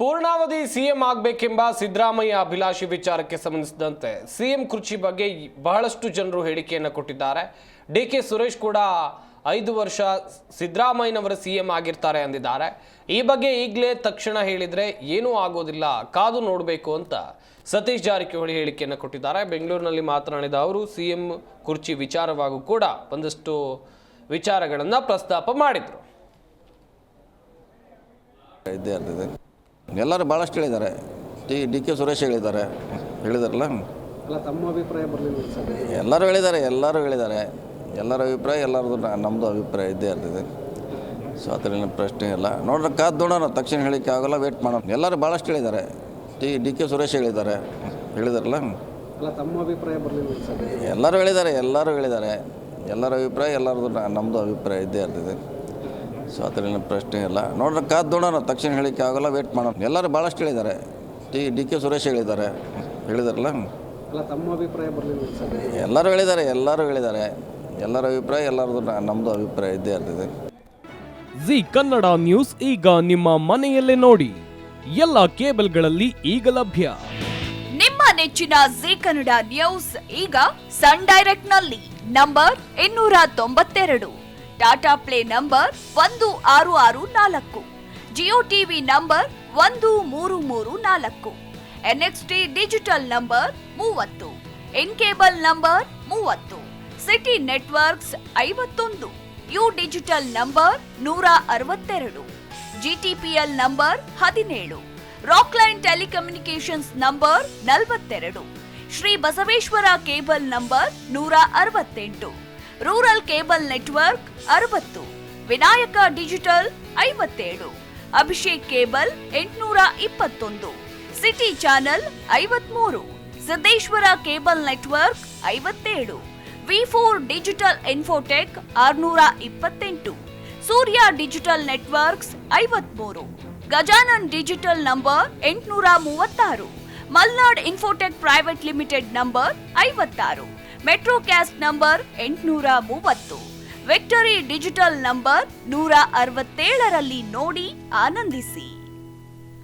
ಪೂರ್ಣಾವಧಿ CM ಆಗಬೇಕೆಂಬ Siddaramaiah ಅಭಿಲಾಷಿ ವಿಚಾರಕ್ಕೆ ಸಂಬಂಧಿಸಿದಂತೆ CM ಕುರ್ಚಿ ಬಗ್ಗೆ ಬಹಳಷ್ಟು ಜನರು ಹೇಳಿಕೆಯನ್ನು ಕೊಟ್ಟಿದ್ದಾರೆ. ಡಿಕೆ ಸುರೇಶ್ ಕೂಡ 5 ವರ್ಷ ಸಿದ್ದರಾಮಯ್ಯನವರ ಸಿಎಂ ಆಗಿರ್ತಾರೆ ಅಂದಿದ್ದಾರೆ. ಈ ಬಗ್ಗೆ ಈಗಲೇ ತಕ್ಷಣ ಹೇಳಿದ್ರೆ ಏನೂ ಆಗೋದಿಲ್ಲ, ಕಾದು ನೋಡಬೇಕು ಅಂತ ಸತೀಶ್ ಜಾರಕಿಹೊಳಿ ಹೇಳಿಕೆಯನ್ನು ಕೊಟ್ಟಿದ್ದಾರೆ. ಬೆಂಗಳೂರಿನಲ್ಲಿ ಮಾತನಾಡಿದ ಅವರು ಸಿಎಂ ಕುರ್ಚಿ ವಿಚಾರವಾಗೂ ಕೂಡ ಒಂದಷ್ಟು ವಿಚಾರಗಳನ್ನು ಪ್ರಸ್ತಾಪ ಮಾಡಿದರು. ಎಲ್ಲರೂ ಭಾಳಷ್ಟು ಹೇಳಿದ್ದಾರೆ. ಡಿ.ಕೆ. ಸುರೇಶ್ ಹೇಳಿದಾರಲ್ಲ, ತಮ್ಮ ಅಭಿಪ್ರಾಯ ಬರಲಿಲ್ಲ. ಎಲ್ಲರೂ ಹೇಳಿದ್ದಾರೆ. ಎಲ್ಲರ ಅಭಿಪ್ರಾಯ ಎಲ್ಲರದು ನಮ್ಮದು ಅಭಿಪ್ರಾಯ ಇದ್ದೇ ಇರ್ತದೆ. ಸೊ ಅದರಲ್ಲಿ ಪ್ರಶ್ನೆ ಇಲ್ಲ. ನೋಡ್ರೆ ಕಾದು ನೋಡೋಣ, ತಕ್ಷಣ ಹೇಳಿಕೆ ಆಗೋಲ್ಲ, ವೇಟ್ ಮಾಡೋಣ. ಎಲ್ಲರೂ ಭಾಳಷ್ಟು ಹೇಳಿದ್ದಾರೆ. ಡಿ.ಕೆ. ಸುರೇಶ್ ಹೇಳಿದಾರಲ್ಲ, ತಮ್ಮ ಅಭಿಪ್ರಾಯ ಬರಲಿಲ್ಲ. ಎಲ್ಲರೂ ಹೇಳಿದ್ದಾರೆ. ಎಲ್ಲರ ಅಭಿಪ್ರಾಯ ಎಲ್ಲರದು ನಮ್ಮದು ಅಭಿಪ್ರಾಯ ಇದ್ದೇ ಇರ್ತದೆ. ಸೊ ಅದರಲ್ಲಿ ಪ್ರಶ್ನೆ ಇಲ್ಲ. ನೋಡ್ರೆ ಕಾದು ನೋಡೋಣ, ತಕ್ಷಣ ಹೇಳಿಕೆ ಆಗೋಲ್ಲ, ವೇಟ್ ಮಾಡೋಣ. ಎಲ್ಲರೂ ಭಾಳಷ್ಟು ಹೇಳಿದ್ದಾರೆ. ಡಿ.ಕೆ. ಸುರೇಶ್ ಹೇಳಿದಾರಲ್ಲ, ತಮ್ಮ ಅಭಿಪ್ರಾಯ ಬರಲಿಲ್ಲ. ಎಲ್ಲರೂ ಹೇಳಿದ್ದಾರೆ. ಎಲ್ಲರ ಅಭಿಪ್ರಾಯ ಎಲ್ಲರದು ನಮ್ಮದು ಅಭಿಪ್ರಾಯ ಇದ್ದೇ ಇರ್ತದೆ. ಜಿ ಕನ್ನಡ ನ್ಯೂಸ್ ಈಗ ನಿಮ್ಮ ಮನೆಯಲ್ಲೇ ನೋಡಿ. ಎಲ್ಲ ಕೇಬಲ್ಗಳಲ್ಲಿ ಈಗ ಲಭ್ಯ. ನಿಮ್ಮ ನೆಚ್ಚಿನ ಜಿ ಕನ್ನಡ ನ್ಯೂಸ್ ಈಗ ಸನ್ ಡೈರೆಕ್ಟ್ ನಲ್ಲಿ number 292, Tata play number 1664, Jio TV number 1334, NXT digital number 30, in cable number 30, city networks 51, U digital number 162, GTPL number 17, Rockline telecommunications number 42, Shri Basaveshwara cable number 168, rural cable network 60, Vinayaka digital 57, Abhishek cable 821, city channel 53, Siddeshwara cable network 57, V4 digital Infotech 628, Surya digital networks 53, Gajanan digital number 836, Malnad Infotech private limited number 56, Metrocast number 830, Victory Digital number 167ರಲ್ಲಿ ನೋಡಿ ಆನಂದಿಸಿ.